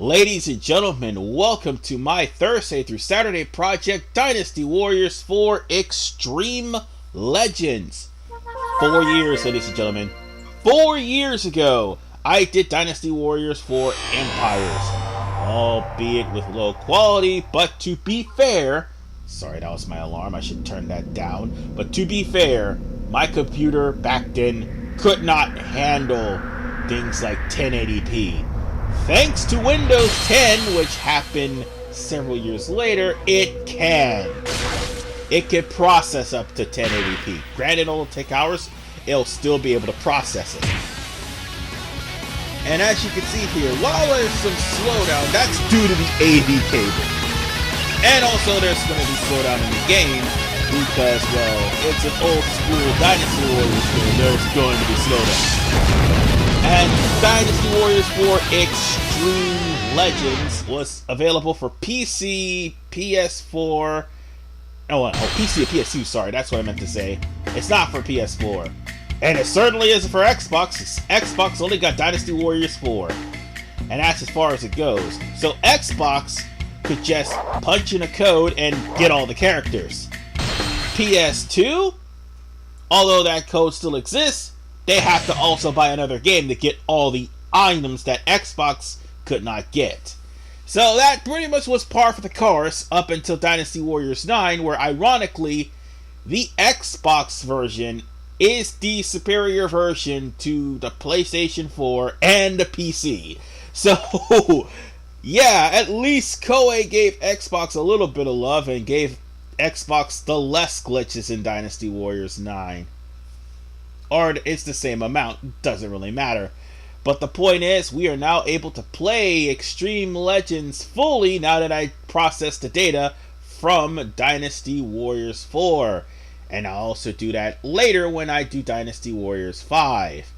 Ladies and gentlemen, welcome to my Thursday through Saturday project, Dynasty Warriors 4 Extreme Legends. 4 years, ladies and gentlemen. 4 years ago, I did Dynasty Warriors 4 Empires. Albeit with low quality, but to be fair, sorry, that was my alarm, I should turn that down. But to be fair, my computer back then could not handle things like 1080p. Thanks to Windows 10, which happened several years later, it can. It can process up to 1080p. Granted, it'll take hours, it'll still be able to process it. And as you can see here, while there's some slowdown, that's due to the AV cable. And also there's going to be slowdown in the game because, well, it's an old school Dynasty Warriors game. There's going to be slowdown. And Dynasty Warriors 4 Extreme Legends was available for PC, PS4, PC and PS2, sorry, that's what I meant to say. It's not for PS4. And it certainly isn't for Xbox. Xbox only got Dynasty Warriors 4. And that's as far as it goes. So Xbox could just punch in a code and get all the characters. PS2, although that code still exists, they have to also buy another game to get all the items that Xbox could not get. So that pretty much was par for the course up until Dynasty Warriors 9, where ironically, the Xbox version is the superior version to the PlayStation 4 and the PC. So, yeah, at least Koei gave Xbox a little bit of love and gave Xbox the less glitches in Dynasty Warriors 9. Or it's the same amount, doesn't really matter. But the point is, we are now able to play Extreme Legends fully now that I processed the data from Dynasty Warriors 4. And I'll also do that later when I do Dynasty Warriors 5.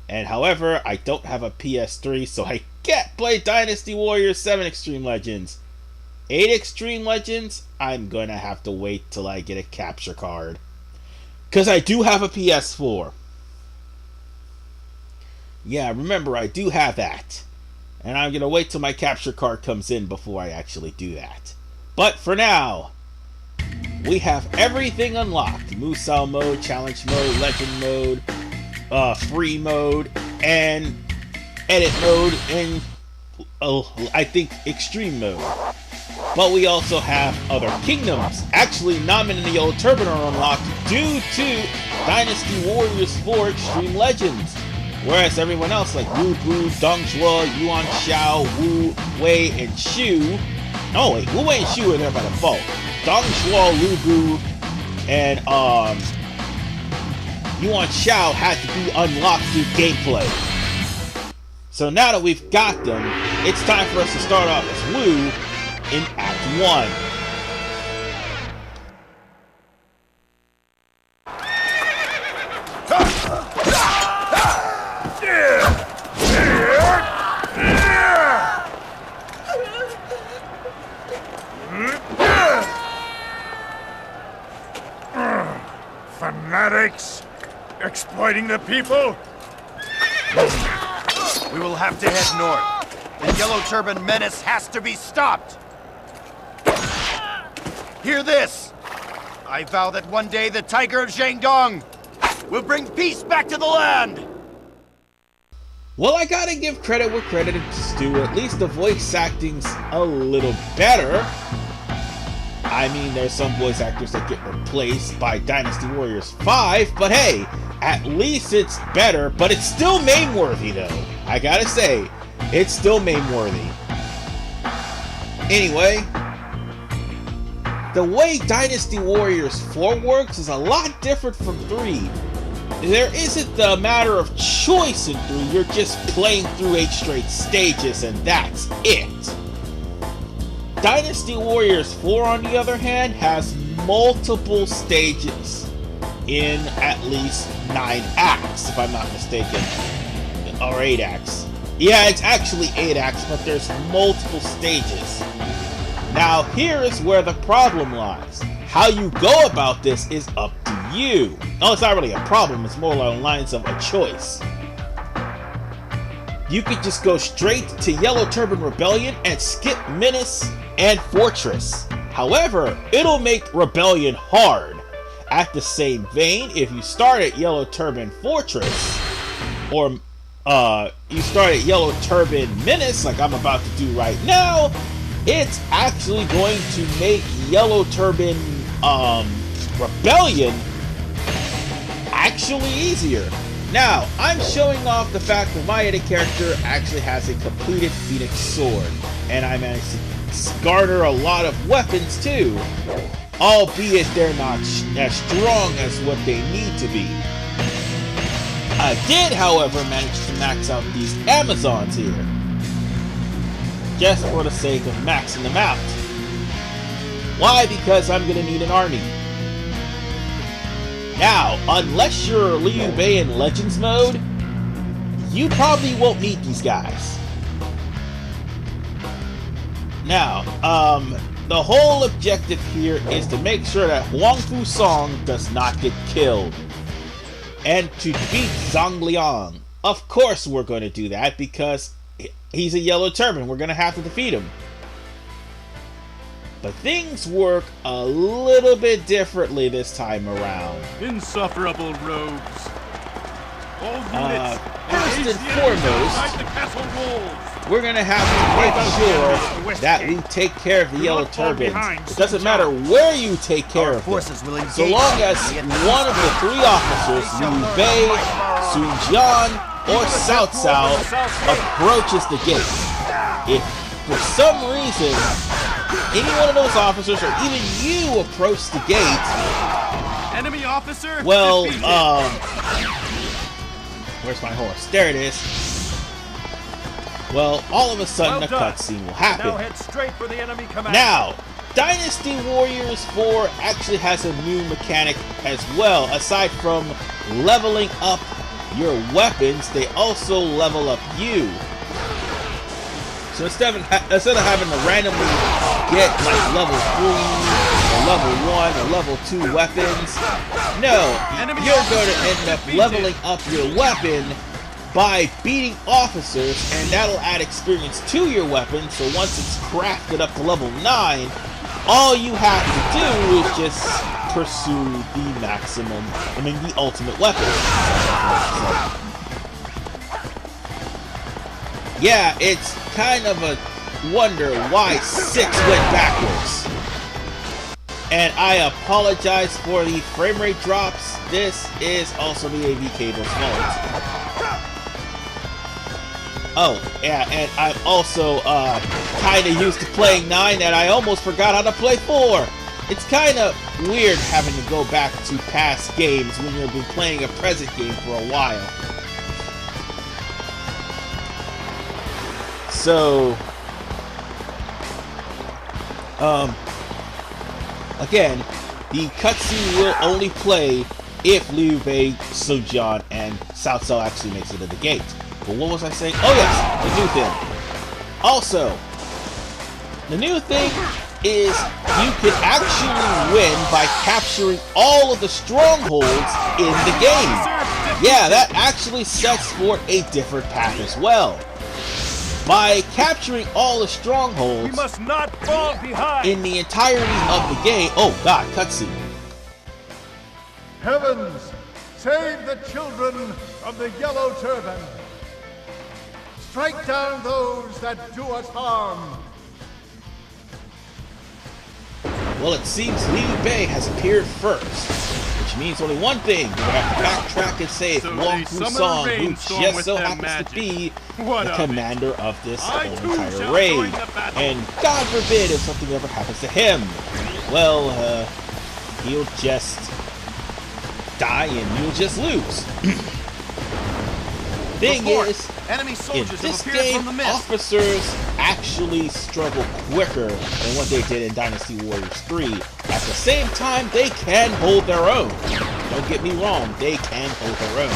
And however, I don't have a PS3, so I can't play Dynasty Warriors 7 Extreme Legends. 8 Extreme Legends, I'm gonna have to wait till I get a capture card. Because I do have a PS4. Yeah, remember, I do have that. And I'm gonna wait till my capture card comes in before I actually do that. But for now, we have everything unlocked. Musou mode, challenge mode, legend mode, free mode, and edit mode, and I think extreme mode. But we also have other kingdoms. Actually, Namen and the Yellow Turban are unlocked due to Dynasty Warriors 4 Extreme Legends. Whereas everyone else like Wu Bu, Deng Zhuo, Yuan Shao, Wu Wei, and Shu. Oh wait, Wu Wei and Shu are there by default. Deng Zhuo, Lu Bu, and Yuan Shao had to be unlocked through gameplay. So now that we've got them, it's time for us to start off as Wu in Act 1. Fanatics! Exploiting the people? We will have to head north. The Yellow Turban Menace has to be stopped! Hear this! I vow that one day the Tiger of Shandong will bring peace back to the land! Well, I gotta give credit where credit is due. At least the voice acting's a little better. I mean, there's some voice actors that get replaced by Dynasty Warriors 5, but hey, at least it's better, but it's still meme-worthy though. I gotta say, it's still meme-worthy. Anyway, the way Dynasty Warriors 4 works is a lot different from 3. There isn't the matter of choice in 3, you're just playing through 8 straight stages and that's it. Dynasty Warriors 4, on the other hand, has multiple stages in at least 9 acts, if I'm not mistaken. Or 8 acts. Yeah, it's actually 8 acts, but there's multiple stages. Now, here is where the problem lies. How you go about this is up to you. No, it's not really a problem, it's more along the lines of a choice. you could just go straight to Yellow Turban Rebellion and skip Menace and Fortress. However, it'll make Rebellion hard. At the same vein, if you start at Yellow Turban Fortress, or you start at Yellow Turban Menace, like I'm about to do right now, it's actually going to make Yellow Turban Rebellion actually easier. Now, I'm showing off the fact that my edit character actually has a completed Phoenix Sword, and I managed to garner a lot of weapons too, albeit they're not as strong as what they need to be. I did, however, manage to max out these Amazons here, just for the sake of maxing them out. Why? Because I'm going to need an army. Now, unless you're Liu Bei in Legends mode, you probably won't need these guys. Now, the whole objective here is to make sure that Huangfu Song does not get killed. And to defeat Zhang Liang. Of course we're going to do that because he's a Yellow Turban. We're going to have to defeat him. But things work a little bit differently this time around. Insufferable rogues. All units, first and foremost, the castle walls. we're going to have to make sure that we take care of the Yellow Turbans. It doesn't matter where you take care of them. So long as one of the three officers, Liu Bei, Sun Jian, or Cao Cao, approaches the gate. If for some reason any one of those officers or even you approach the gate, Enemy officer. well, defeated. where's my horse? There it is. Well, all of a sudden a cutscene will happen. Now head straight for the enemy command. Now, Dynasty Warriors 4 actually has a new mechanic as well. Aside from leveling up your weapons, they also level up you. So instead of having to randomly get like level 3 or level 1 or level 2 weapons, no, you're going to end up leveling up your weapon by beating officers, and that'll add experience to your weapon. So once it's crafted up to level 9, all you have to do is just pursue the ultimate weapon. Yeah, it's kind of a wonder why 6 went backwards. And I apologize for the frame rate drops. This is also the AV cable's fault. Oh, yeah, and I'm also kind of used to playing 9 that I almost forgot how to play 4. It's kind of weird having to go back to past games when you've been playing a present game for a while. So, again, the cutscene will only play if Liu Bei, Sun Jian, and Cao Cao actually makes it to the gate. But what was I saying? Oh yes, the new thing. Also, the new thing is you can actually win by capturing all of the strongholds in the game. Yeah, that actually sets forth a different path as well. By capturing all the strongholds We must not fall behind. in the entirety of the game. Oh god, cutscene. Heavens, save the children of the Yellow Turban. Strike down those that do us harm. Well, it seems Liu Bei has appeared first, which means only one thing. We're gonna have to backtrack and say it's So Huangfu they summon a Song, who rainstorm just with so their happens magic. to be What the of it? commander of this I whole too entire shall raid. join the battle. And God forbid if something ever happens to him, well, he'll just die and you'll just lose. Thing Report. is, Enemy in soldiers this have appeared game, from the mist. officers actually struggle quicker than what they did in Dynasty Warriors 3. At the same time, they can hold their own. Don't get me wrong, they can hold their own.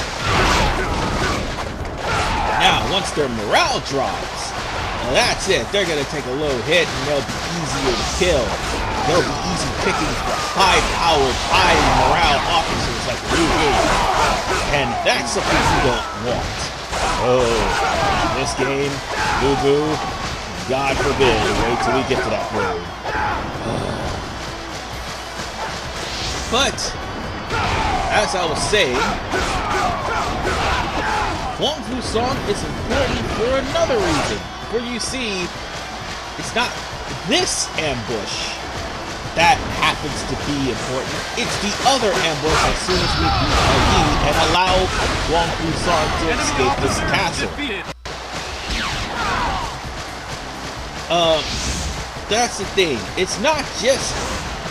Now, once their morale drops, well, that's it. They're going to take a low hit and they'll be easier to kill. They'll be easy pickings for high-powered, high-morale officers like Liu Bei. And that's something you don't want. Oh, this game, boo-boo, God forbid, wait till we get to that road. But, as I was saying, Huangfu Song is important for another reason. For you see, it's not this ambush that happens to be important. It's the other ambush as soon as we beat Ali and allow Huangfu Song to escape this castle. That's the thing. It's not just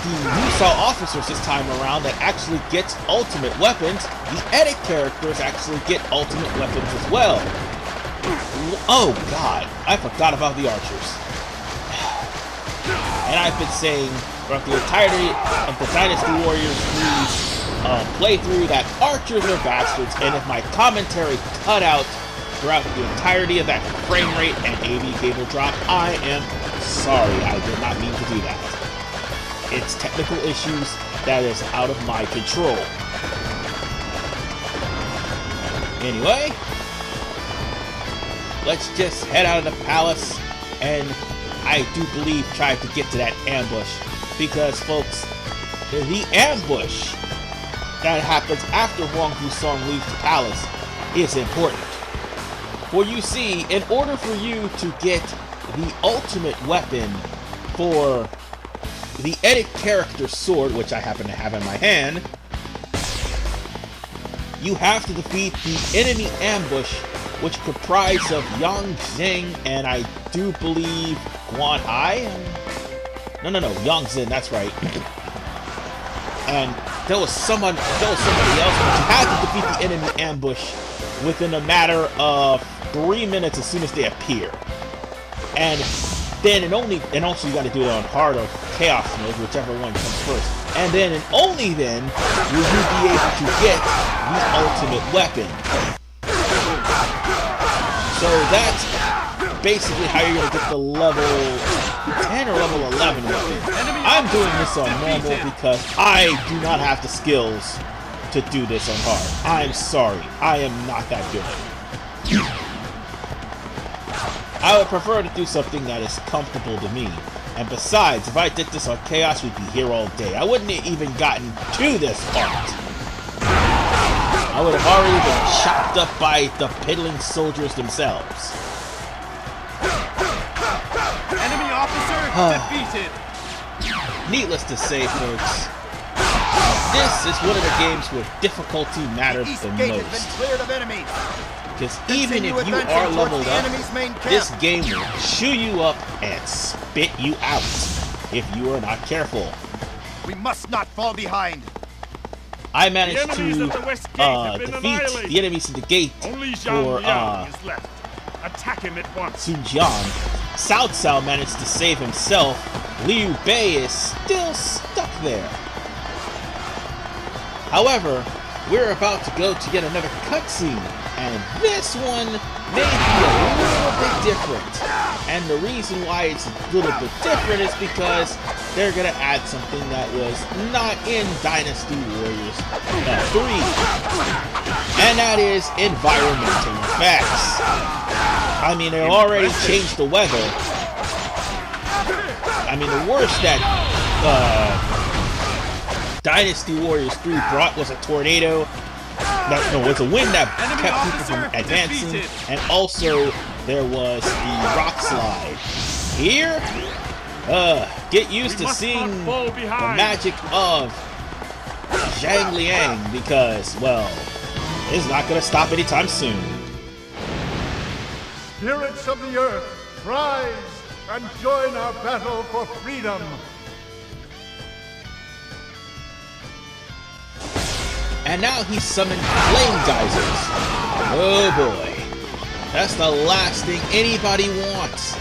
the Musou officers this time around that actually gets ultimate weapons. The edit characters actually get ultimate weapons as well. Oh god, I forgot about the archers. And I've been saying throughout the entirety of the Dynasty Warriors 3 playthrough that archers are bastards, and if my commentary cut out throughout the entirety of that frame rate and AV cable drop, I am sorry. I did not mean to do that. It's technical issues that is out of my control. Anyway, let's just head out of the palace and I do believe try to get to that ambush, because folks, the ambush that happens after Huangfu Song leaves the palace is important. For you see, in order for you to get the ultimate weapon for the edit character sword, which I happen to have in my hand, you have to defeat the enemy ambush, which comprised of Yan Zheng and I do believe Guan Hai? No, Yang Zheng, that's right. And there was somebody else, but you had to defeat the enemy ambush within a matter of 3 minutes as soon as they appear. And then and also you got to do it on hard or chaos mode, whichever one comes first. And then and only then will you be able to get the ultimate weapon. So that's basically how you're going to get the level 10 or level 11 weapon. I'm doing this on normal because I do not have the skills to do this on hard. I'm sorry, I am not that good. I would prefer to do something that is comfortable to me. And besides, if I did this on Chaos, we'd be here all day. I wouldn't have even gotten to this part. I would have already been chopped up by the piddling soldiers themselves. Enemy officer defeated. Needless to say, folks, this is one of the games where difficulty matters the most. Because even if you are leveled up, this game will chew you up and spit you out if you are not careful. We must not fall behind. I managed to defeat the enemies at the gate for Attack him at once. Xinjiang. Cao Cao managed to save himself. Liu Bei is still stuck there. However, we're about to go to yet another cutscene, and this one may be a little bit different. And the reason why it's a little bit different is because they're going to add something that was not in Dynasty Warriors 3. And that is environmental effects. I mean, they already changed the weather. I mean, the worst that Dynasty Warriors 3 brought was a tornado. No, it was a wind that kept people from advancing. And also, there was the rock slide. Here, get used to seeing the magic of Zhang Liang because, well, it's not going to stop anytime soon. Spirits of the earth, rise and join our battle for freedom. And now he's summoned flame geysers. Oh boy. That's the last thing anybody wants.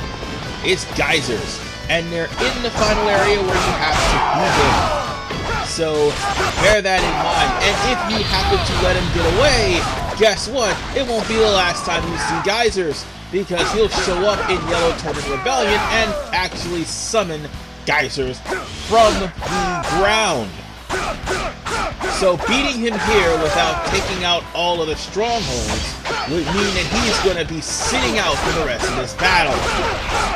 It's geysers. And they're in the final area where you have to be there. So bear that in mind. And if you happen to let him get away, guess what? It won't be the last time you see geysers. Because he'll show up in Yellow Turban Rebellion and actually summon geysers from the ground. So beating him here without taking out all of the strongholds would mean that he's going to be sitting out for the rest of this battle.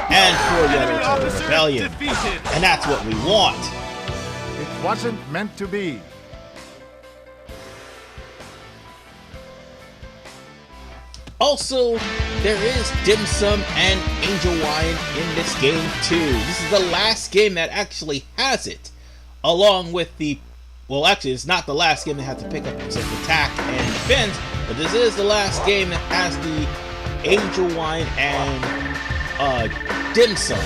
And for Yellow Turban Rebellion. And that's what we want. It wasn't meant to be. Also, there is Dim Sum and Angel Wine in this game too. This is the last game that actually has it. Along with the... Well, actually, it's not the last game that has to pick up such attack and defense, but this is the last game that has the Angel Wine and Dim Sum.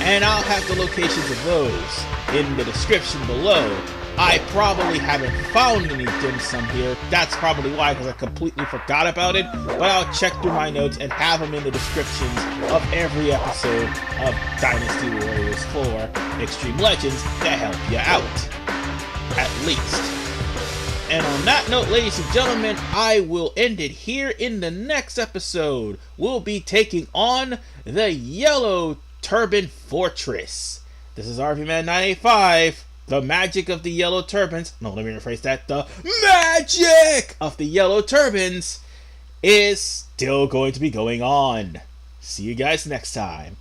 And I'll have the locations of those in the description below. I probably haven't found any dim sum here. That's probably why, because I completely forgot about it. But I'll check through my notes and have them in the descriptions of every episode of Dynasty Warriors 4 Extreme Legends to help you out. At least. And on that note, ladies and gentlemen, I will end it here. In the next episode, we'll be taking on the Yellow Turban Fortress. This is RVman985. The magic of the Yellow Turbans, no, let me rephrase that, the magic of the Yellow Turbans is still going to be going on. See you guys next time.